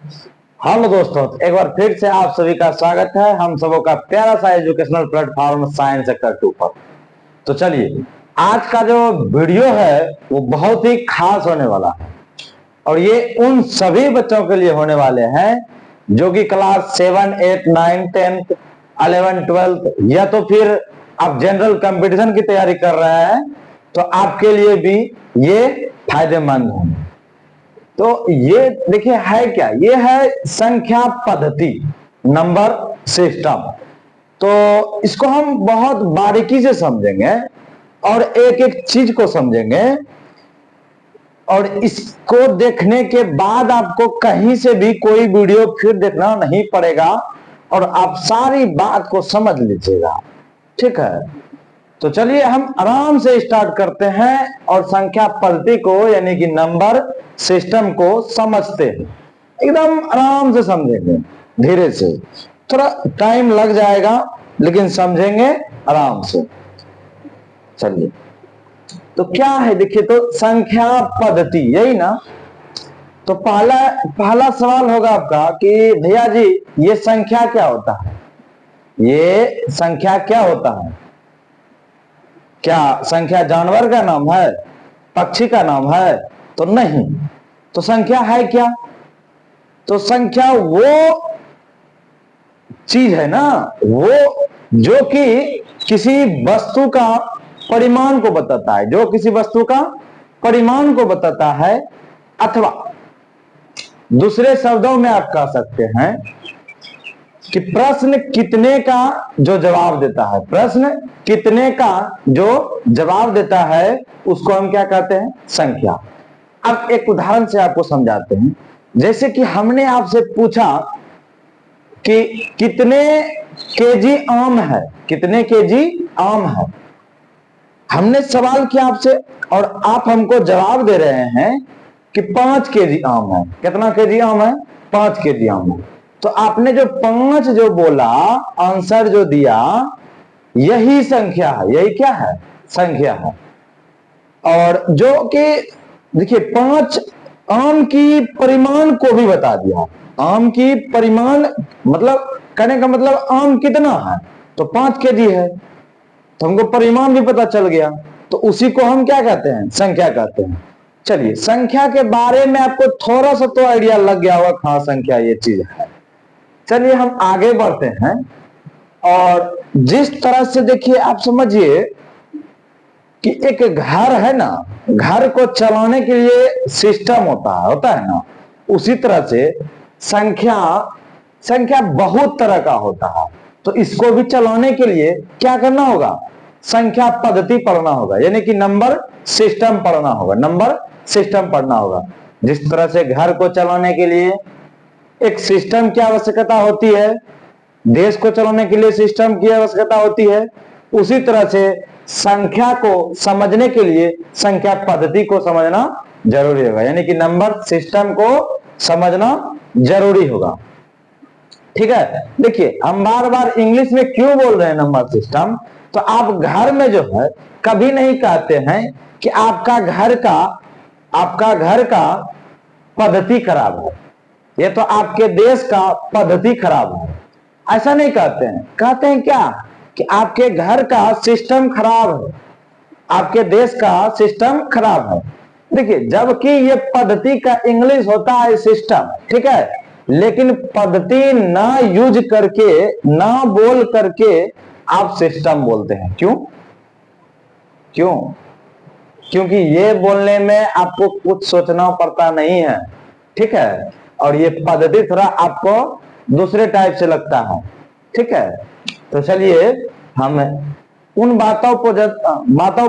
Hello दोस्तों, एक बार फिर से आप सभी का स्वागत है हम सबों का प्यारा सा एजुकेशनल प्लेटफॉर्म साइंस सेक्टर 2 पर। तो चलिए, आज का जो वीडियो है वो बहुत ही खास होने वाला है और ये उन सभी बच्चों के लिए होने वाले हैं जो कि क्लास 7, 8, 9, 10, 11, 12 या तो फिर आप जनरल कंपटीशन की तैयारी कर रहे हैं तो आपके लिए भी ये फायदेमंद होंगे। तो ये देखिए है क्या, ये है संख्या पद्धति, नंबर सिस्टम। तो इसको हम बहुत बारीकी से समझेंगे और एक एक चीज को समझेंगे और इसको देखने के बाद आपको कहीं से भी कोई वीडियो फिर देखना नहीं पड़ेगा और आप सारी बात को समझ लीजिएगा। ठीक है, तो चलिए हम आराम से स्टार्ट करते हैं और संख्या पद्धति को यानी कि नंबर सिस्टम को समझते हैं। एकदम आराम से समझेंगे, धीरे से, थोड़ा टाइम लग जाएगा लेकिन समझेंगे आराम से। चलिए, तो क्या है देखिए, तो संख्या पद्धति यही ना। तो पहला सवाल होगा आपका कि भैया जी ये संख्या क्या होता है, ये संख्या क्या होता है? क्या संख्या जानवर का नाम है, पक्षी का नाम है? तो नहीं। तो संख्या है क्या? तो संख्या वो चीज है ना, वो जो कि किसी वस्तु का परिमाण को बताता है, जो किसी वस्तु का परिमाण को बताता है, अथवा दूसरे शब्दों में आप कह सकते हैं कि प्रश्न कितने का जो जवाब देता है, प्रश्न कितने का जो जवाब देता है उसको हम क्या कहते हैं? संख्या। अब एक उदाहरण से आपको समझाते हैं। जैसे कि हमने आपसे पूछा कि कितने केजी आम है, कितने केजी आम है। हमने सवाल किया आपसे और आप हमको जवाब दे रहे हैं कि 5 केजी आम है। कितना केजी आम है? 5 केजी आम है। तो आपने जो 5 जो बोला, आंसर जो दिया, यही संख्या है। यही क्या है? संख्या है। और जो कि देखिए 5 आम की परिमाण को भी बता दिया। आम की परिमाण मतलब कहने का मतलब आम कितना है, तो 5 केजी है, तो हमको परिमाण भी पता चल गया। तो उसी को हम क्या कहते हैं? संख्या कहते हैं। चलिए, संख्या के बारे में आपको थोड़ा सा तो आइडिया लग गया होगा, हाँ संख्या ये चीज है। चलिए हम आगे बढ़ते हैं और जिस तरह से देखिए आप समझिए कि एक घर है ना, घर को चलाने के लिए सिस्टम होता है ना, उसी तरह से संख्या बहुत तरह का होता है। तो इसको भी चलाने के लिए क्या करना होगा? संख्या पद्धति पढ़ना होगा, यानी कि नंबर सिस्टम पढ़ना होगा, नंबर सिस्टम पढ़ना होगा। जिस तरह से घर को चलाने के लिए एक सिस्टम की आवश्यकता होती है, देश को चलाने के लिए सिस्टम की आवश्यकता होती है, उसी तरह से संख्या को समझने के लिए संख्या पद्धति को समझना जरूरी होगा, यानी कि नंबर सिस्टम को समझना जरूरी होगा। ठीक है, देखिए हम बार बार इंग्लिश में क्यों बोल रहे हैं नंबर सिस्टम? तो आप घर में जो है कभी नहीं कहते हैं कि आपका घर का पद्धति खराब है, ये तो आपके देश का पद्धति खराब है, ऐसा नहीं कहते हैं। कहते हैं क्या कि आपके घर का सिस्टम खराब है, आपके देश का सिस्टम खराब है। देखिए, जबकि ये पद्धति का इंग्लिश होता है सिस्टम, ठीक है, लेकिन पद्धति ना यूज करके, ना बोल करके आप सिस्टम बोलते हैं। क्यों? क्योंकि ये बोलने में आपको कुछ सोचना पड़ता नहीं है, ठीक है, और ये पद्धति थोड़ा आपको दूसरे टाइप से लगता है। ठीक है, तो चलिए हम उन बातों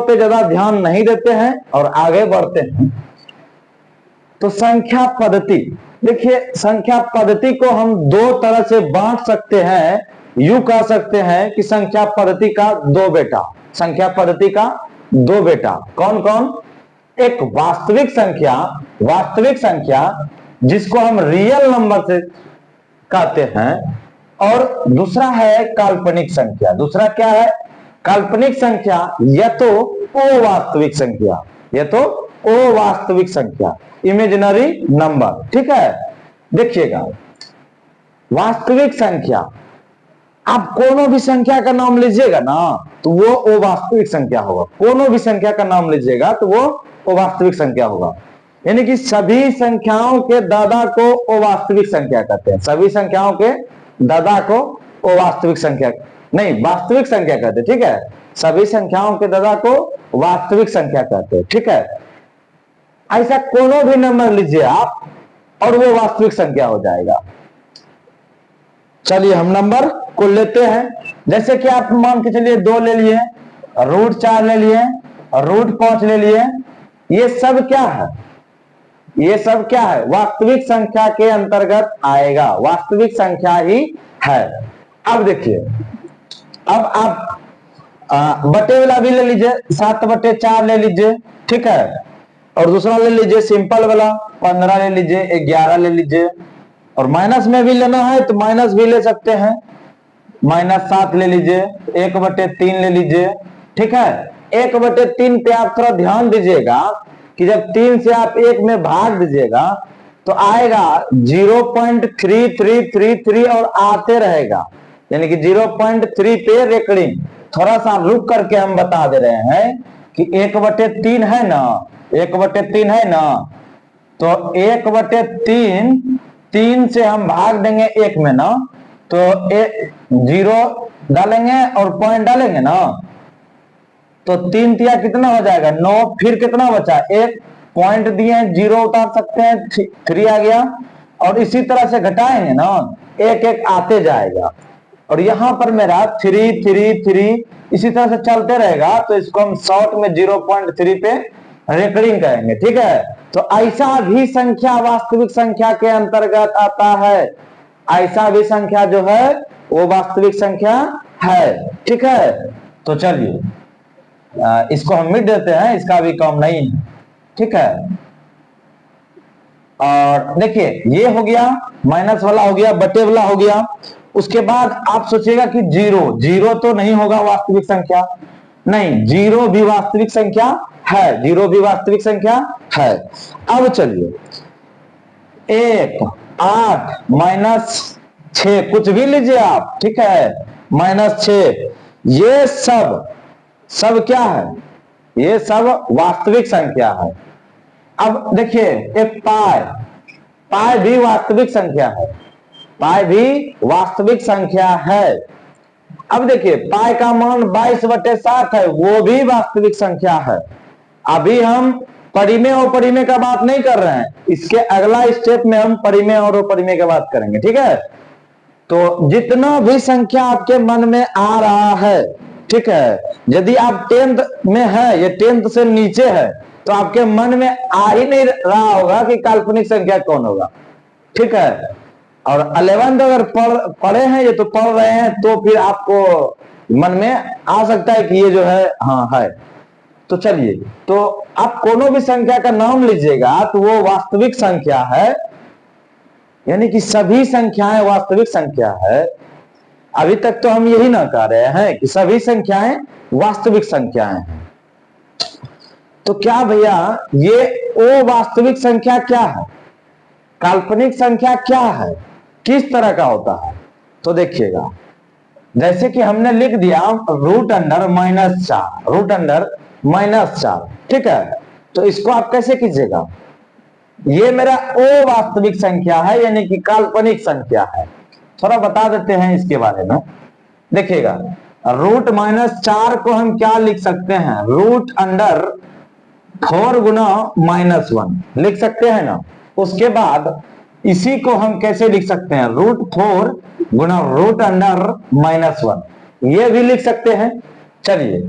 पे ज्यादा ध्यान नहीं देते हैं और आगे बढ़ते हैं। तो संख्या पद्धति, देखिए संख्या पद्धति को हम दो तरह से बांट सकते हैं। यूं कह सकते हैं कि संख्या पद्धति का दो बेटा, संख्या पद्धति का दो बेटा कौन कौन? एक वास्तविक संख्या जिसको हम रियल नंबर से कहते हैं, और दूसरा है काल्पनिक संख्या। दूसरा क्या है? काल्पनिक संख्या या तो अवास्तविक संख्या, या तो अवास्तविक संख्या, इमेजिनरी नंबर। ठीक है, देखिएगा, वास्तविक संख्या, आप कोनो भी संख्या का नाम लीजिएगा ना तो वो वास्तविक संख्या होगा। कोनो भी संख्या का नाम लीजिएगा तो वो वास्तविक संख्या होगा। यानी कि सभी संख्याओं के दादा को वो वास्तविक संख्या कहते हैं। सभी संख्याओं के दादा को वो वास्तविक संख्या नहीं, वास्तविक संख्या कहते हैं। ठीक है, सभी संख्याओं के दादा को वास्तविक संख्या कहते हैं। ठीक है, ऐसा कोनो भी नंबर लीजिए आप और वो वास्तविक संख्या हो जाएगा। चलिए हम नंबर को लेते हैं। जैसे कि आप मान के चलिए 2 ले लिए, √4 ले लिए, √5 ले लिए। ये सब क्या है? ये सब क्या है? वास्तविक संख्या के अंतर्गत आएगा, वास्तविक संख्या ही है। अब देखिए, अब आप बटे वाला भी ले लीजिए, 7/4 ले लीजिए। ठीक है, और दूसरा ले लीजिए सिंपल वाला 15 ले लीजिए, 11 ले लीजिए। और माइनस में भी लेना है तो माइनस भी ले सकते हैं, -7 ले लीजिए, 1/3 ले लीजिए। ठीक है, 1/3 पे आप थोड़ा ध्यान दीजिएगा कि जब 3 से आप 1 में भाग दीजिएगा तो आएगा 0.3333 और आते रहेगा, यानी कि 0.3 पे रेकड़िंग। थोड़ा सा रुक करके हम बता दे रहे हैं कि 1/3 है ना, 1/3 है ना, तो 1/3 3 से हम भाग देंगे 1 में ना, तो 0 डालेंगे और पॉइंट डालेंगे ना, तो 3 तिया कितना हो जाएगा? 9। फिर कितना बचा? 1 पॉइंट दिए, 0 उतार सकते हैं, 3 आ गया। और इसी तरह से घटाएंगे ना, 1 आते जाएगा। और यहां पर मेरा 3 3 3 इसी तरह से चलते रहेगा, तो इसको हम शॉर्ट में 0.3 पे रेकरिंग करेंगे। ठीक है, तो ऐसा भी संख्या वास्तविक संख्या के अंतर्गत आता है। ऐसा भी संख्या जो है वो वास्तविक संख्या है। ठीक है, तो चलिए इसको हम मिट देते हैं, इसका भी काम नहीं है। ठीक है, और देखिए ये हो गया, माइनस वाला हो गया, बटे वाला हो गया। उसके बाद आप सोचिएगा कि 0 तो नहीं होगा वास्तविक संख्या, नहीं, 0 भी वास्तविक संख्या है, 0 भी वास्तविक संख्या है। अब चलिए 1, 8, -6, कुछ भी लीजिए आप। ठीक है, -6, ये सब क्या है? ये सब वास्तविक संख्या है। अब देखिए एक पाई भी वास्तविक संख्या है, पाई भी वास्तविक संख्या है। अब देखिए पाई का मान 22/7 है, वो भी वास्तविक संख्या है। अभी हम परिमेय और अपरिमेय का बात नहीं कर रहे हैं, इसके अगला स्टेप में हम परिमेय और अपरिमेय की बात करेंगे। ठीक है, तो जितना भी संख्या आपके मन में आ रहा है, ठीक है, यदि आप 10th में है, ये 10th से नीचे है, तो आपके मन में आ ही नहीं रहा होगा कि काल्पनिक संख्या कौन होगा। ठीक है, और 11th अगर पढ़े हैं, ये तो पढ़ रहे हैं, तो फिर आपको मन में आ सकता है कि ये जो है हाँ है। तो चलिए, तो आप कोनो भी संख्या का नाम लीजिएगा तो वो वास्तविक संख्या है, यानी कि सभी संख्याएं वास्तविक संख्या है। अभी तक तो हम यही ना कह रहे हैं कि सभी संख्याएं वास्तविक संख्याएं हैं। तो क्या भैया ये वो वास्तविक संख्या क्या है, काल्पनिक संख्या क्या है, किस तरह का होता है? तो देखिएगा, जैसे कि हमने लिख दिया √4, ठीक है, तो इसको आप कैसे कीजिएगा? ये मेरा ओ वास्तविक संख्या है, यानी कि काल्पनिक संख्या है। थोड़ा बता देते हैं इसके बारे में। देखिएगा, √4 को हम क्या लिख सकते हैं? √4 गुना -1 लिख सकते हैं ना। उसके बाद इसी को हम कैसे लिख सकते हैं? √4 गुना √1 ये भी लिख सकते हैं। चलिए,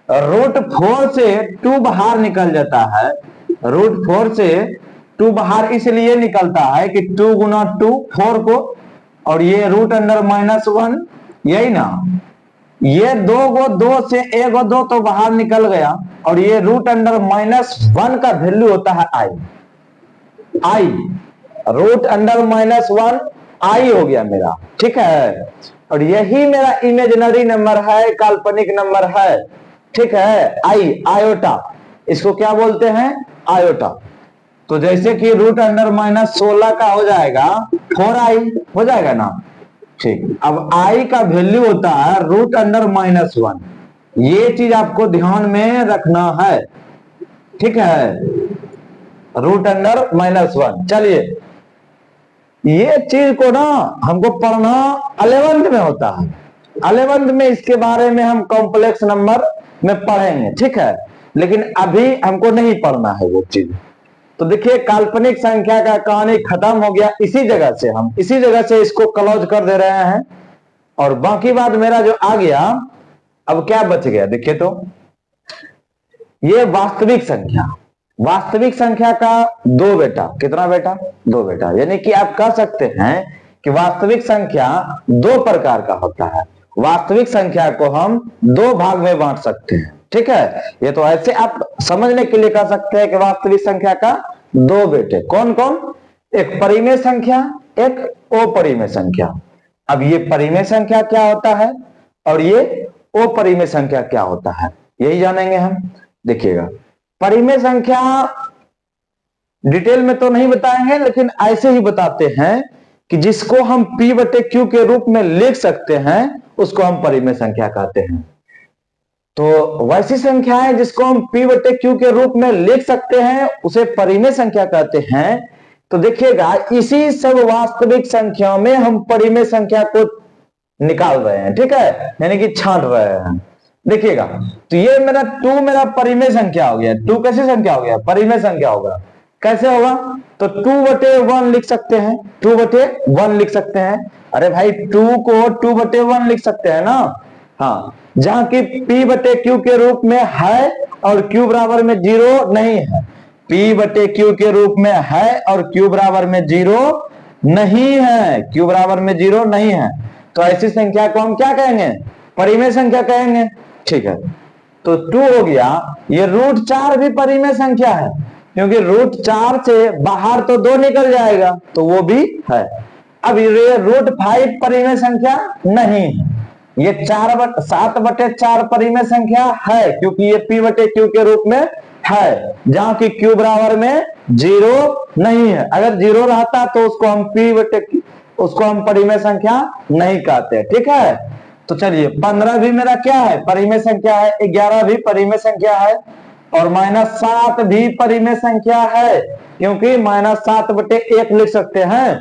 √4 से 2 बाहर निकल जाता है। √4 से 2 बाहर इसलिए निकलता है कि 2 गुना 2 4 को, और ये √1 यही ना, ये 2 से 1 तो बाहर निकल गया, और ये √1 का वैल्यू होता है आई। √1 आई हो गया मेरा। ठीक है, और यही मेरा इमेजिनरी नंबर है, काल्पनिक नंबर है। ठीक है, आयोटा, इसको क्या बोलते हैं? आयोटा। तो जैसे कि √16 का हो जाएगा 4i हो जाएगा ना। ठीक, अब i का वैल्यू होता है √(-1). ये चीज आपको ध्यान में रखना है, ठीक है, √(-1). चलिए, ये चीज को ना हमको पढ़ना 11th में होता है। 11th में इसके बारे में हम कॉम्प्लेक्स नंबर में पढ़ेंगे, ठीक है, लेकिन अभी हमको नहीं पढ़ना है वो चीज। तो देखिए, काल्पनिक संख्या का कहानी खत्म हो गया। इसी जगह से इसको क्लोज कर दे रहे हैं, और बाकी बात मेरा जो आ गया, अब क्या बच गया देखिए। तो ये वास्तविक संख्या का 2 बेटा, कितना बेटा? 2 बेटा। यानी कि आप कह सकते हैं कि वास्तविक संख्या 2 प्रकार का होता है। वास्तविक संख्या को हम 2 भाग में बांट सकते हैं, ठीक है। ये तो ऐसे आप समझने के लिए कह सकते हैं कि वास्तविक संख्या का 2 बेटे कौन कौन? एक परिमेय संख्या, एक अपरिमेय संख्या। अब ये परिमेय संख्या क्या होता है और ये अपरिमेय संख्या क्या होता है, यही जानेंगे हम। देखिएगा, परिमेय संख्या डिटेल में तो नहीं बताएंगे, लेकिन ऐसे ही बताते हैं कि जिसको हम p/q के रूप में लिख सकते हैं उसको हम परिमेय संख्या कहते हैं। तो वैसी संख्याएं जिसको हम p/q के रूप में लिख सकते हैं उसे परिमेय संख्या कहते हैं। तो देखिएगा, इसी सब वास्तविक संख्याओं में हम परिमेय संख्या को निकाल रहे हैं, ठीक है, यानी कि छांट रहे हैं। देखिएगा, तो ये मेरा 2 मेरा परिमेय संख्या हो गया। 2 कैसी संख्या हो गया? परिमेय संख्या होगा। कैसे होगा? तो 2/1 लिख सकते हैं, 2/1 लिख सकते हैं। अरे भाई, 2 को 2/1 लिख सकते हैं ना। हाँ, जहां की p/q के रूप में है और q बराबर में 0 नहीं है। p/q के रूप में है और q बराबर में 0 नहीं है, q बराबर में 0 नहीं है। तो ऐसी संख्या को हम क्या कहेंगे? परिमेय संख्या कहेंगे, ठीक है। तो 2 हो गया। ये √4 भी परिमेय संख्या है, क्योंकि √4 से बाहर तो 2 निकल जाएगा, तो वो भी है। अब ये √5 परिमेय संख्या नहीं है। ये 7/4 परिमेय संख्या है, क्योंकि ये p/q के रूप में है, जहां की q बराबर में 0 नहीं है। अगर 0 रहता तो उसको हम परिमेय संख्या नहीं कहते, ठीक है। तो चलिए, 15 भी मेरा क्या है? परिमेय संख्या है। 11 भी परिमेय संख्या है, और -7 भी परिमेय संख्या है, क्योंकि -7/1 लिख सकते हैं,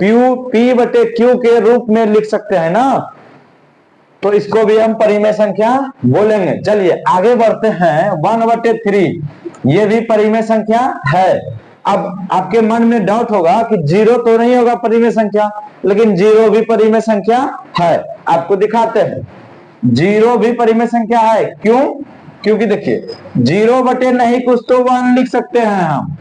p/q के रूप में लिख सकते हैं ना। तो इसको भी हम परिमेय संख्या बोलेंगे। चलिए आगे बढ़ते हैं। 1/3 ये भी परिमेय संख्या है। अब आपके मन में डाउट होगा कि 0 तो नहीं होगा परिमेय संख्या, लेकिन 0 भी परिमेय संख्या है। आपको दिखाते हैं, 0 भी परिमेय संख्या है। क्यों? क्योंकि देखिए, 0/, नहीं कुछ तो 1 लिख सकते हैं हम,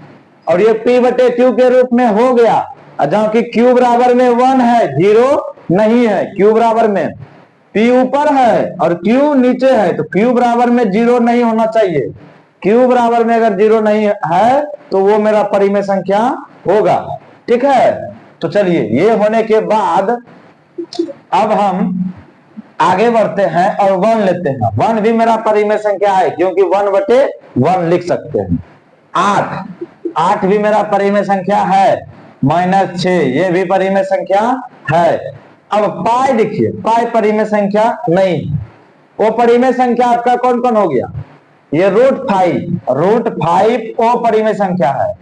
और ये p/q के रूप में हो गया, जहां की q बराबर में 1 है, 0 नहीं है। q बराबर में p ऊपर है और q नीचे है, तो q बराबर में 0 नहीं होना चाहिए। q बराबर में अगर 0 नहीं है तो वो मेरा परिमेय संख्या होगा, ठीक है। तो चलिए, ये होने के बाद अब हम आगे बढ़ते हैं और 1 लेते हैं। 1 भी मेरा परिमेय संख्या है, क्योंकि 1/1 लिख सकते हैं। 8 भी मेरा परिमेय संख्या है। -6 ये भी परिमेय संख्या है। अब पाई देखिए, पाई परिमेय संख्या नहीं। वो परिमेय संख्या आपका कौन कौन हो गया? ये √5 अपरिमेय संख्या है,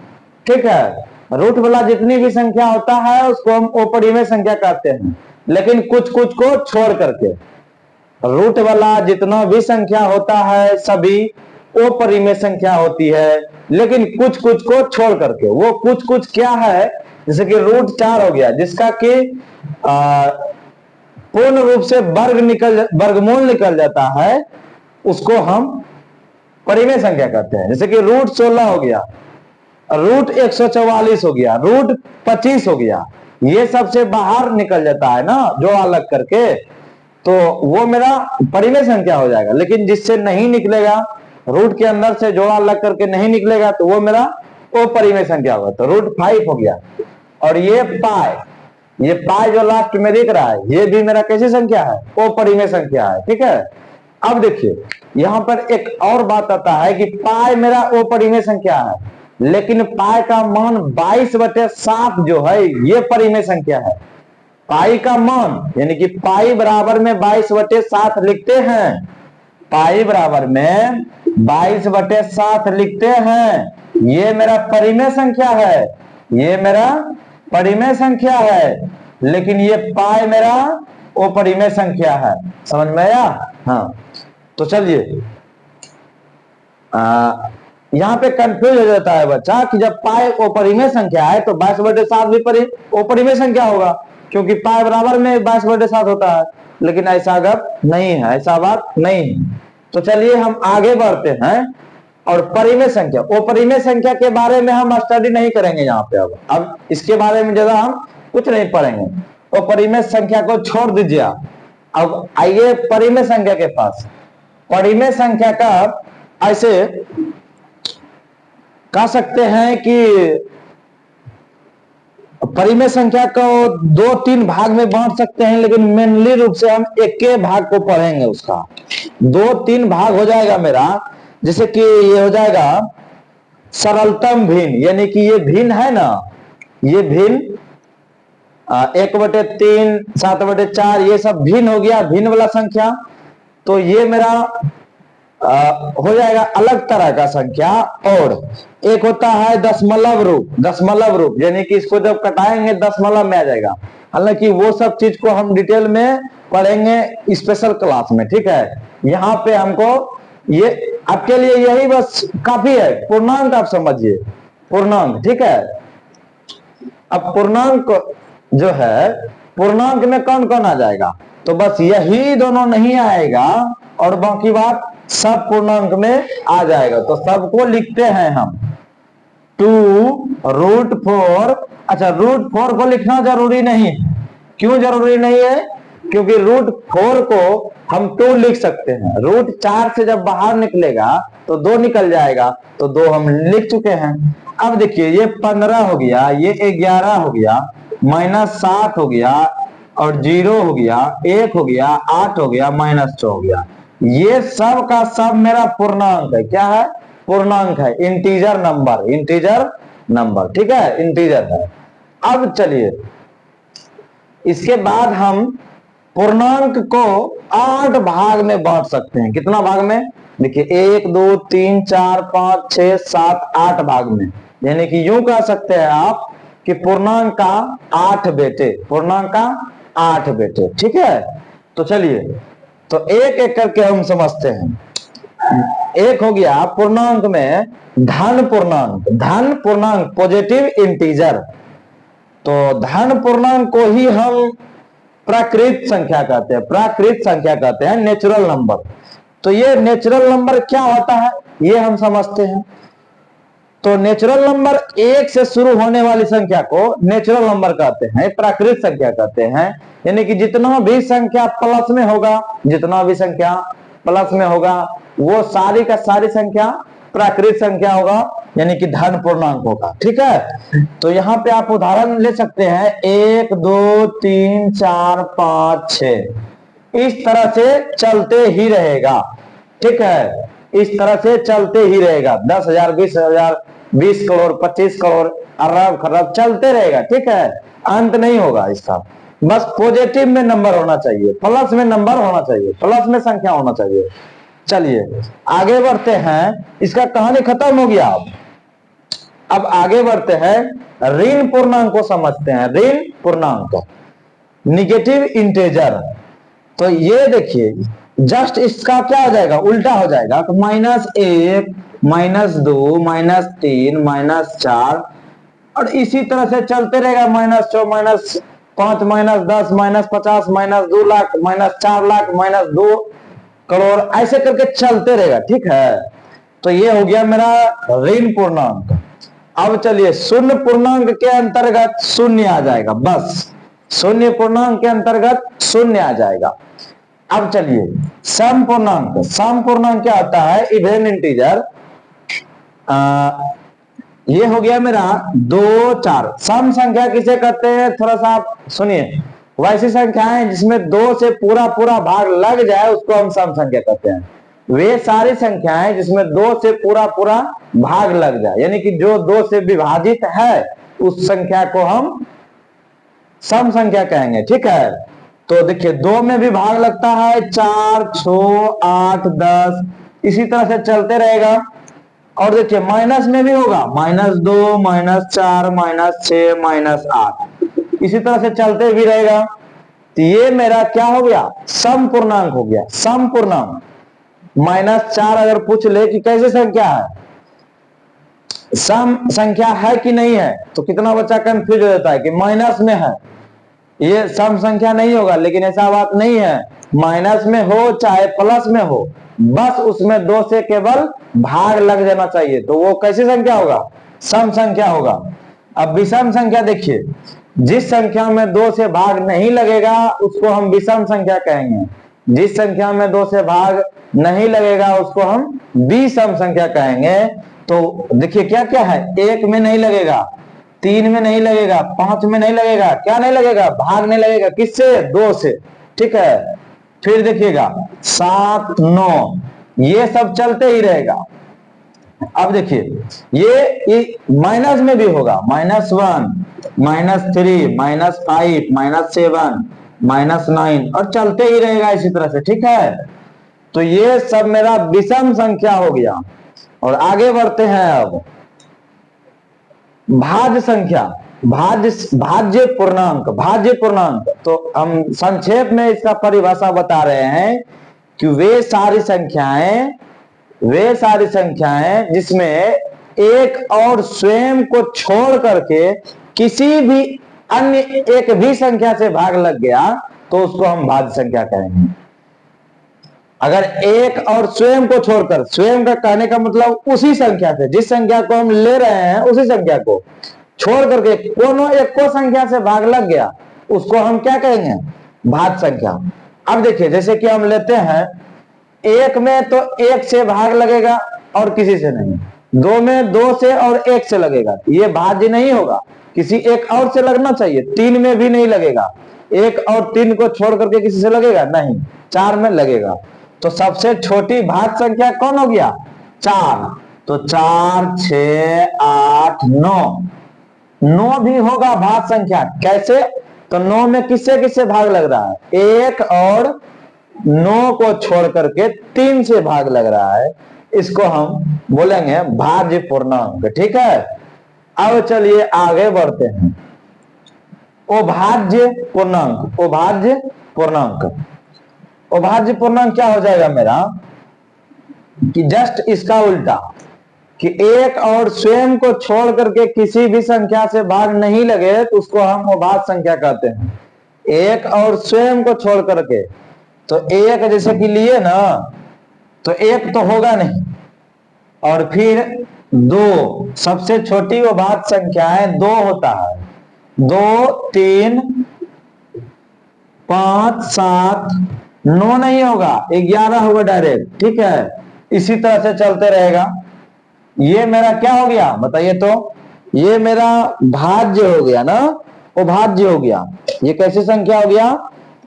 ठीक है। रूट वाला जितनी भी संख्या होता है उसको हम अपरिमेय संख्या कहते हैं, लेकिन कुछ कुछ को छोड़ करके। रूट वाला जितना भी संख्या होता है सभी अपरिमेय संख्या होती है, लेकिन कुछ कुछ को छोड़ करके। वो कुछ कुछ क्या है? जैसे कि √4 हो गया, जिसका कि पूर्ण रूप से वर्गमूल निकल जाता है, उसको हम परिमेय संख्या कहते हैं। जैसे कि √16 हो गया, √144 हो गया, √25 हो गया, ये सबसे बाहर निकल जाता है ना, जो अलग करके, तो वो मेरा परिमेय संख्या हो जाएगा। लेकिन जिससे नहीं निकलेगा, रूट के अंदर से जोड़ा अलग करके नहीं निकलेगा, तो वो मेरा अपरिमेय संख्या होगा। तो √5 हो गया। और ये पाई जो लास्ट में दिख रहा है, ये भी मेरा कैसी संख्या है? अपरिमेय संख्या है, ठीक है। अब देखिए, यहां पर एक और बात आता है कि पाई मेरा अपरिमेय संख्या है। लेकिन पाई का मान 22/7 जो है ये परिमेय संख्या है। पाई का मान यानी कि पाई बराबर में 22/7 लिखते हैं, पाई बराबर में 22/7 लिखते हैं। ये मेरा परिमेय संख्या है, ये मेरा परिमेय संख्या है, लेकिन ये पाई मेरा अपरिमेय संख्या है। समझ में आया? हाँ, तो चलिए यहां पे कंफ्यूज हो जाता है बच्चा कि जब पाई अपरिमेय संख्या है तो 22/7 भी अपरिमेय संख्या होगा, क्योंकि पाई बराबर में 22/7 होता है। लेकिन ऐसा गप नहीं है, ऐसा बात नहीं है। तो चलिए हम आगे बढ़ते हैं और परिमेय संख्या, अपरिमेय संख्या के बारे में हम स्टडी नहीं करेंगे यहाँ पे। अब इसके बारे में ज्यादा हम कुछ नहीं पढ़ेंगे, तो परिमेय संख्या को छोड़ दीजिए। अब आइए परिमेय संख्या के पास। परिमेय संख्या का ऐसे कह सकते हैं कि परिमेय संख्या को 2-3 भाग में बांट सकते हैं, लेकिन मेनली रूप से हम एक के भाग को पढ़ेंगे। उसका 2-3 भाग हो जाएगा मेरा। जैसे कि ये हो जाएगा सरलतम भिन्न, यानी कि ये भिन्न है ना, ये भिन्न 1/3, 7/4 ये सब भिन्न हो गया, भिन्न वाला संख्या। तो ये मेरा हो जाएगा अलग तरह का संख्या। और एक होता है दशमलव रूप, दशमलव रूप यानी कि इसको जब कटाएंगे दशमलव में आ जाएगा। हालांकि वो सब चीज को हम डिटेल में पढ़ेंगे स्पेशल क्लास में, ठीक है। यहाँ पे हमको ये आपके लिए यही बस काफी है। पूर्णांक आप समझिए, पूर्णांक, ठीक है। अब पूर्णांक जो है, पूर्णांक में कौन कौन आ जाएगा? तो बस यही दोनों नहीं आएगा और बाकी बात सब पूर्णांक में आ जाएगा। तो सबको लिखते हैं हम 2√4। अच्छा, √4 को लिखना जरूरी नहीं। क्यों जरूरी नहीं है? क्योंकि √4 को हम 2 लिख सकते हैं। √4 से जब बाहर निकलेगा तो 2 निकल जाएगा, तो 2 हम लिख चुके हैं। अब देखिए ये 15 हो गया, ये 11 हो गया, -7 हो गया, और 0 हो गया, 1 हो गया, 8 हो गया, -6 हो गया। ये सब का सब मेरा पूर्णांक है। क्या है? पूर्णांक है, इंटीजर नंबर, इंटीजर नंबर, ठीक है, इंटीजर है। अब चलिए इसके बाद हम पूर्णांक को 8 भाग में बांट सकते हैं। कितना भाग में? देखिए 1, 2, 3, 4, 5, 6, 7, 8 भाग में। यानी कि यूं कह सकते हैं आप कि पूर्णांक का 8 बेटे, पूर्णांक का 8 बेटे, ठीक है। तो चलिए तो एक एक करके हम समझते हैं। एक हो गया पूर्णांक में धन पूर्णांक, धन पूर्णांक पॉजिटिव इंटीजर। तो धन पूर्णांक को ही हम प्राकृत संख्या कहते हैं, प्राकृत संख्या कहते हैं, नेचुरल नंबर। तो ये नेचुरल नंबर क्या होता है ये हम समझते हैं। तो नेचुरल नंबर 1 से शुरू होने वाली संख्या को नेचुरल नंबर कहते हैं, प्राकृत संख्या कहते हैं। यानी कि जितना भी संख्या प्लस में होगा, जितना भी संख्या प्लस में होगा वो सारी का सारी संख्या प्राकृत संख्या होगा, यानी कि धन पूर्णांक होगा, ठीक है। तो यहाँ पे आप उदाहरण ले सकते हैं 1, 2, 3, 4, 5, 6 इस तरह से चलते ही रहेगा, ठीक है। इस तरह से चलते ही रहेगा। 10,000, 20,000, 20 करोड़, 25 करोड़, अरब खरब चलते रहेगा, ठीक है। अंत नहीं होगा इसका। बस पॉजिटिव में नंबर होना चाहिए, प्लस में नंबर होना चाहिए, प्लस में संख्या होना चाहिए। चलिए आगे बढ़ते हैं, इसका कहानी खत्म हो गया। अब आगे बढ़ते हैं ऋण पूर्णांक को समझते हैं। ऋण पूर्णांक, निगेटिव इंटीजर। तो ये देखिए जस्ट इसका क्या हो जाएगा, उल्टा हो जाएगा। तो -1, -2, -3, -4 और इसी तरह से चलते रहेगा। -4, -5, -10, -50, -2 लाख, -4 लाख, -2 करोड़, ऐसे करके चलते रहेगा, ठीक है। तो ये हो गया मेरा ऋण पूर्णांक। अब चलिए शून्य पूर्णांक के अंतर्गत शून्य आ जाएगा, बस शून्य पूर्णांक के अंतर्गत शून्य आ जाएगा। अब चलिए सम पूर्णांक। सम पूर्णांक क्या होता है? Even integer. ये हो गया मेरा 2, 4। सम संख्या किसे कहते हैं? थोड़ा सा आप सुनिए। वैसी संख्याएं जिसमें 2 से पूरा पूरा भाग लग जाए उसको हम सम संख्या कहते हैं। वे सारी संख्याएं जिसमें 2 से पूरा पूरा भाग लग जाए, यानी कि जो 2 से विभाजित है उस संख्या को हम सम संख्या कहेंगे। ठीक है, तो देखिए 2 में भी भाग लगता है, 4, 6, 8, 10, इसी तरह से चलते रहेगा। और देखिए माइनस में भी होगा, -2, -4, -6, -8, इसी तरह से चलते भी रहेगा। तो ये मेरा क्या हो गया, सम पूर्णांक हो गया, सम पूर्णांक। -4 अगर पूछ ले कि कैसे संख्या है, सम संख्या है कि नहीं है, तो कितना बच्चा कंफ्यूज हो जाता है कि माइनस में है, ये सम संख्या नहीं होगा। लेकिन ऐसा बात नहीं है, माइनस में हो चाहे प्लस में हो, बस उसमें 2 से केवल भाग लग जाना चाहिए, तो वो कैसी संख्या होगा, सम संख्या होगा। अब विषम संख्या देखिए, जिस संख्या में 2 से भाग नहीं लगेगा उसको हम विषम संख्या कहेंगे, जिस संख्या में 2 से भाग नहीं लगेगा उसको हम विषम संख्या कहेंगे। तो देखिए क्या क्या है, 1 में नहीं लगेगा, 3 में नहीं लगेगा, 5 में नहीं लगेगा, क्या नहीं लगेगा, भाग नहीं लगेगा, किससे, 2 से। ठीक है, फिर देखिएगा 7, 9, ये सब चलते ही रहेगा। अब देखिए ये माइनस में भी होगा, -1, -3, -5, -7, -9, और चलते ही रहेगा इसी तरह से। ठीक है, तो ये सब मेरा विषम संख्या हो गया। और आगे बढ़ते हैं अब भाज्य संख्या, भाज्य पूर्णांक, भाज्य पूर्णांक। तो हम संक्षेप में इसका परिभाषा बता रहे हैं कि वे सारी संख्याएं जिसमें एक और स्वयं को छोड़ करके किसी भी अन्य एक भी संख्या से भाग लग गया तो उसको हम भाज्य संख्या कहेंगे। अगर एक और स्वयं को छोड़कर, स्वयं का कहने का मतलब उसी संख्या से, जिस संख्या को हम ले रहे हैं उसी संख्या को छोड़ करके कोनो एक को संख्या से भाग लग गया, उसको हम क्या कहेंगे, भाज्य संख्या। अब देखिए जैसे कि हम लेते हैं, 1 में तो 1 से भाग लगेगा और किसी से नहीं, 2 में 2 से और 1 से लगेगा, ये भाज्य नहीं होगा, किसी एक और से लगना चाहिए। 3 में भी नहीं लगेगा, 1 और 3 को छोड़ करके किसी से लगेगा नहीं, 4 में लगेगा। तो सबसे छोटी भाज्य संख्या कौन हो गया, 4। तो 4, 6, 8, 9 भी होगा भाज्य संख्या। कैसे, तो 9 में किससे किससे भाग लग रहा है, 1 और 9 को छोड़ करके 3 से भाग लग रहा है, इसको हम बोलेंगे भाज्य पूर्णांक। ठीक है, अब चलिए आगे बढ़ते हैं, अभाज्य पूर्णांक। अभाज्य पूर्णांक, अभाज्य पूर्णांक क्या हो जाएगा मेरा, कि जस्ट इसका उल्टा, कि एक और स्वयं को छोड़ करके किसी भी संख्या से भाग नहीं लगे तो उसको हम अभाज्य संख्या कहते हैं। एक और स्वयं को छोड़ करके, तो एक जैसे कि लिए ना, तो एक तो होगा नहीं, और फिर 2, सबसे छोटी अभाज्य संख्या है 2 होता है, 2, 3, 5, 7, 9 नहीं होगा, 11 होगा डायरेक्ट। ठीक है, इसी तरह से चलते रहेगा। ये मेरा क्या हो गया बताइए, तो ये मेरा भाज्य हो गया ना, अभाज्य हो गया। ये कैसी संख्या हो गया,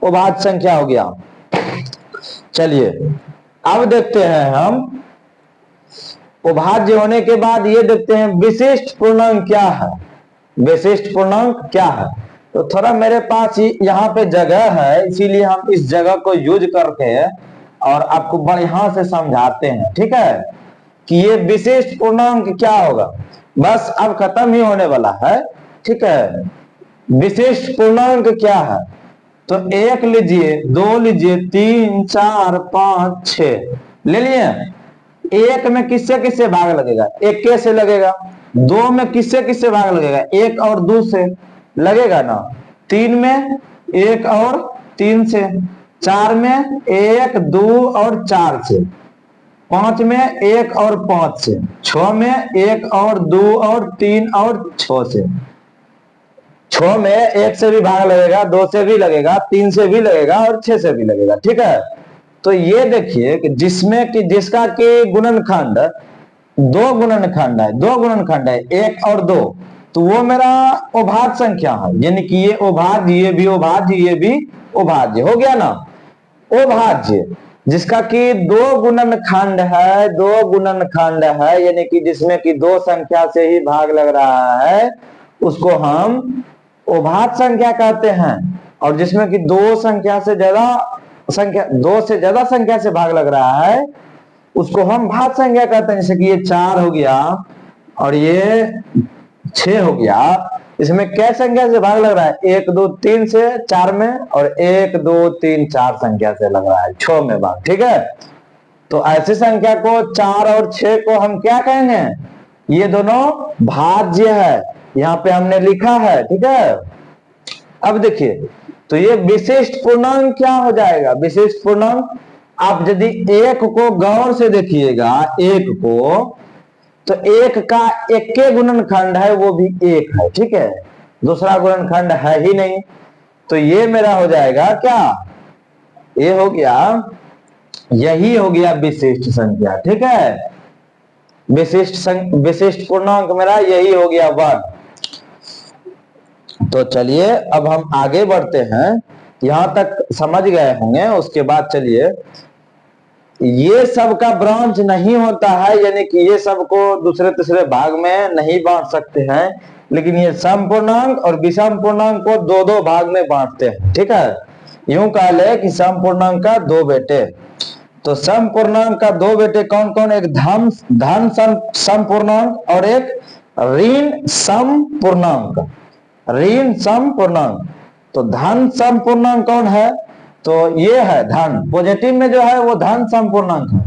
अभाज्य संख्या हो गया। चलिए अब देखते हैं हम, अभाज्य होने के बाद ये देखते हैं विशिष्ट पूर्णांक क्या है। विशिष्ट पूर्णांक क्या है, तो थोड़ा मेरे पास यहाँ पे जगह है, इसीलिए हम इस जगह को यूज करके और आपको बढ़िया से समझाते हैं। ठीक है, कि ये विशिष्ट पूर्णांक क्या होगा, बस अब खत्म ही होने वाला है। ठीक है, विशिष्ट पूर्णांक क्या है, तो 1 लीजिए, 2 लीजिए, 3, 4, 5, 6 ले लिए। 1 में किससे किससे भाग लगेगा, 1 से लगेगा। 2 में किससे किससे भाग लगेगा, 1 और 2 से लगेगा ना। 3 में 1 और 3 से। 4 में 1, 2 और 4 से। 5 में 1 और 5 से। 6 में 1 और 2 और 3 और 6 से। 6 में 1 से भी भाग लगेगा, 2 से भी लगेगा, 3 से भी लगेगा और 6 से भी लगेगा। ठीक है, तो ये देखिए कि जिसमें कि जिसका कि गुणनखंड 2 गुणनखंड है, 2 गुणनखंड है 1 और 2, तो वो मेरा अभाज्य संख्या है, यानी कि ये अभाज्य, ये भी अभाज्य, ये भी अभाज्य हो गया ना। अभाज्य जिसका कि दो गुणनखंड है, दो गुणनखंड है, यानी कि जिसमें कि दो संख्या से ही भाग लग रहा है, उसको हम उभाज्य संख्या कहते हैं। और जिसमें कि दो से ज्यादा संख्या से भाग लग रहा है, उसको हम भाज्य संख्या कहते हैं। जैसे कि ये 4 हो गया और ये 6 हो गया, इसमें क्या संख्या से भाग लग रहा है? 1 2 3 से 4 में, और 1 2 3 4 संख्या से लग रहा है 6 में भाग। ठीक है, तो ऐसी संख्या को 4 और 6 को हम क्या कहेंगे? ये दोनों भाज्य है, यहाँ पे हमने लिखा है। ठीक है, अब देखिए, तो ये विशिष्ट पूर्णांक क्या हो जाएगा? विशिष्ट पूर्णांक, आप यदि एक को गौर से देखिएगा, एक को, तो एक का एक के गुणनखंड है, वो भी एक है। ठीक है, दूसरा गुणनखंड है ही नहीं, तो ये मेरा हो जाएगा क्या? ये हो गया, यही हो गया विशिष्ट संख्या। ठीक है, विशिष्ट पूर्णांक मेरा यही हो गया 1। तो चलिए अब हम आगे बढ़ते हैं, यहां तक समझ गए होंगे। उसके बाद चलिए, ये सब का ब्रांच नहीं होता है, यानी कि ये सब को दूसरे तीसरे भाग में नहीं बांट सकते हैं, लेकिन ये सम पूर्णांक और विषम पूर्णांक को दो दो भाग में बांटते हैं। ठीक है, यूं कह ले कि सम पूर्णांक का दो बेटे। तो सम पूर्णांक का दो बेटे कौन कौन? एक धन सम पूर्णांक और एक ऋण सम पूर्णांक। ऋण सम पूर्णांक, तो धन सम पूर्णांक कौन है? तो ये है धन, पॉजिटिव में जो है वो धन सम पूर्णांक है।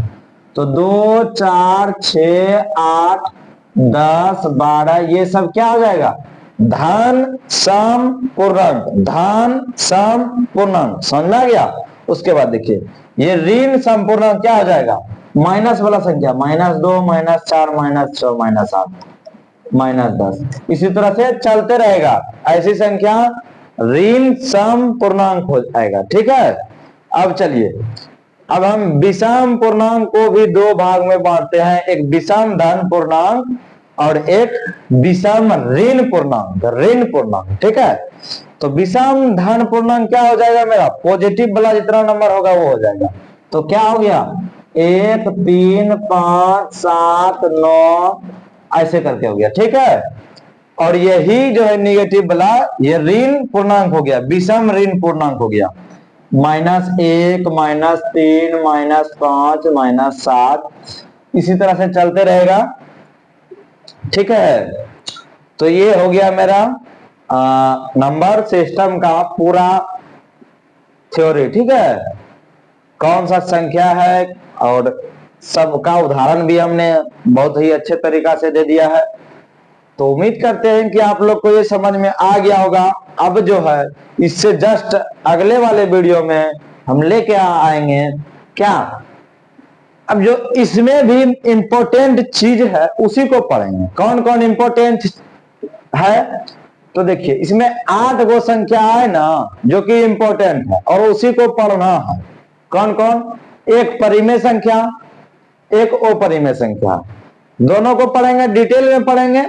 तो 2 4 6 8 10 12 ये सब क्या हो जाएगा? धन सम पूर्णांक, धन सम पूर्णांक। समझ में आ गया? उसके बाद देखिए, ये ऋण सम पूर्णांक क्या हो जाएगा? माइनस वाला संख्या, -2 -4 -6 -8 -10, इसी तरह से चलते रहेगा। ऐसी संख्या ऋण सम पूर्णांक हो जाएगा। ठीक है, अब चलिए, अब हम विषम पूर्णांक को भी दो भाग में बांटते हैं, एक विषम धन पूर्णांक और एक विषम ऋण पूर्णांक। ऋण पूर्णांक, ठीक है, तो विषम धन पूर्णांक क्या हो जाएगा मेरा? पॉजिटिव वाला जितना नंबर होगा वो हो जाएगा। तो क्या हो गया? 1 3 5 7 9 ऐसे करके हो गया। ठीक है, और यही जो है निगेटिव वाला, ये ऋण पूर्णांक हो गया, विषम ऋण पूर्णांक हो गया। -1 -3 -5 -7, इसी तरह से चलते रहेगा। ठीक है, तो ये हो गया मेरा नंबर सिस्टम का पूरा थ्योरी। ठीक है, कौन सा संख्या है और सबका उदाहरण भी हमने बहुत ही अच्छे तरीका से दे दिया है। तो उम्मीद करते हैं कि आप लोग को ये समझ में आ गया होगा। अब जो है इससे जस्ट अगले वाले वीडियो में हम लेके आएंगे क्या, अब जो इसमें भी इंपॉर्टेंट चीज है उसी को पढ़ेंगे। कौन कौन इंपॉर्टेंट है? तो देखिए, इसमें 8 गो संख्या है ना जो कि इंपॉर्टेंट है और उसी को पढ़ना है। कौन कौन? एक परिमेय संख्या, एक अपरिमेय संख्या, दोनों को पढ़ेंगे, डिटेल में पढ़ेंगे।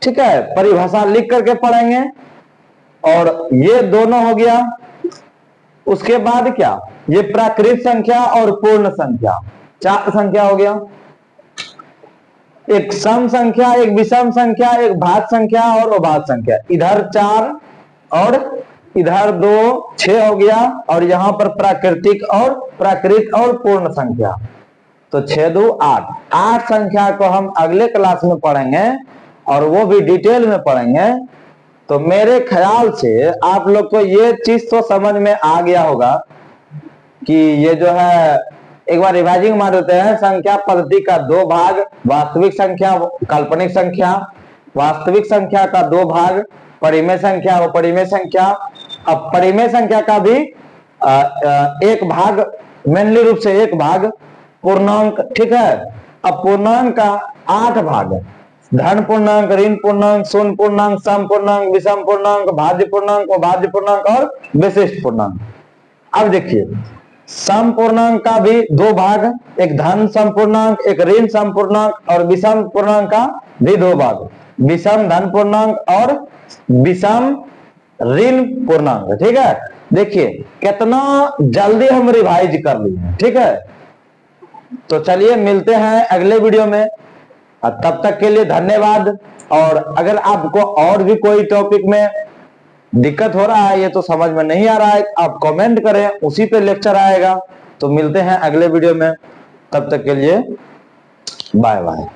ठीक है, परिभाषा लिख करके पढ़ेंगे। और ये दोनों हो गया। उसके बाद क्या, ये प्राकृत संख्या और पूर्ण संख्या, 4 संख्या हो गया। एक सम संख्या, एक विषम संख्या, एक भाज्य संख्या और अभाज्य संख्या। इधर 4 और इधर 2, 6 हो गया। और यहां पर प्राकृतिक और प्राकृत और पूर्ण संख्या, तो 6 2 8। 8 संख्या को हम अगले क्लास में पढ़ेंगे और वो भी डिटेल में पढ़ेंगे। तो मेरे ख्याल से आप लोग को ये चीज तो समझ में आ गया होगा कि ये जो है, एक बार रिवाइजिंग मार देते हैं। संख्या पद्धति का 2 भाग, वास्तविक संख्या, काल्पनिक संख्या। वास्तविक संख्या का 2 भाग, परिमेय संख्या, अपरिमेय संख्या। अब परिमेय संख्या का भी एक भाग, मेनली रूप से एक भाग पूर्णांक। ठीक है, अब पूर्णांक का 8 भाग है, धन पूर्णांक, ऋण पूर्णांक, शून्य पूर्णांक, सम पूर्णांक, विषम पूर्णांक, भाज्य पूर्णांक, अभाज्य पूर्णांक और विशिष्ट पूर्णांक। अब देखिए, सम पूर्णांक का भी 2 भाग, एक धन सम पूर्णांक, एक ऋण सम पूर्णांक और विषम पूर्णांक का भी 2 भाग, विषम धन पूर्णांक और विषम ऋण पूर्णांक। ठीक है, देखिए कितना जल्दी हम रिवाइज कर लिए, ठीक है। तो चलिए मिलते हैं अगले वीडियो में, तब तक के लिए धन्यवाद। और अगर आपको और भी कोई टॉपिक में दिक्कत हो रहा है, ये तो समझ में नहीं आ रहा है, आप कमेंट करें, उसी पे लेक्चर आएगा। तो मिलते हैं अगले वीडियो में, तब तक के लिए बाय बाय।